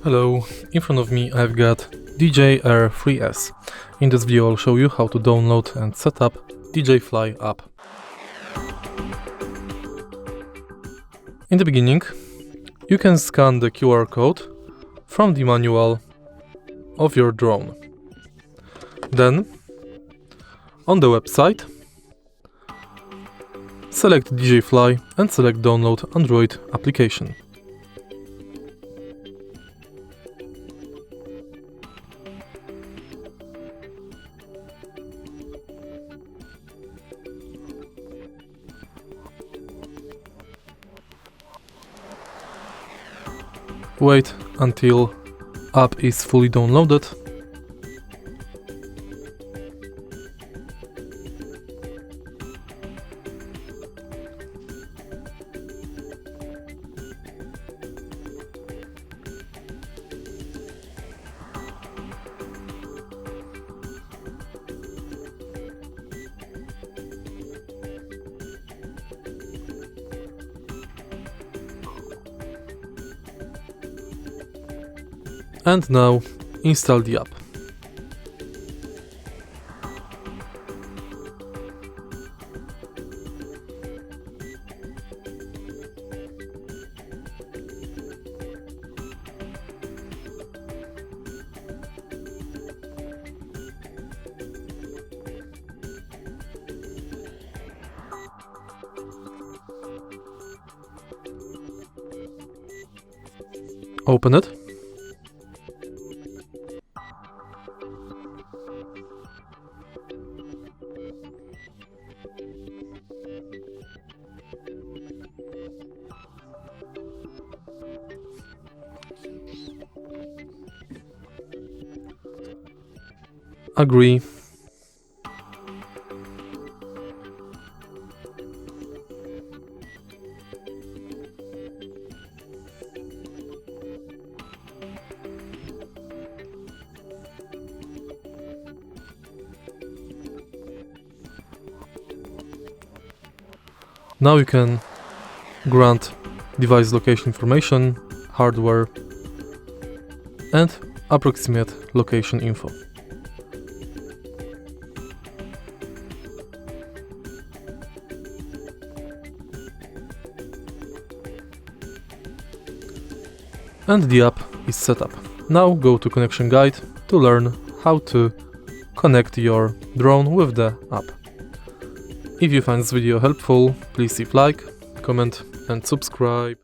Hello, in front of me I've got DJI Air 3S. In this video I'll show you how to download and set up DJI Fly app. In the beginning, you can scan the QR code from the manual of your drone. Then, on the website, select DJI Fly and select Download Android application. Wait until app is fully downloaded. And now install the app. Open it. Agree. Now you can grant device location information, hardware, and approximate location info. And the app is set up. Now go to connection guide to learn how to connect your drone with the app. If you find this video helpful, please leave like, comment and subscribe.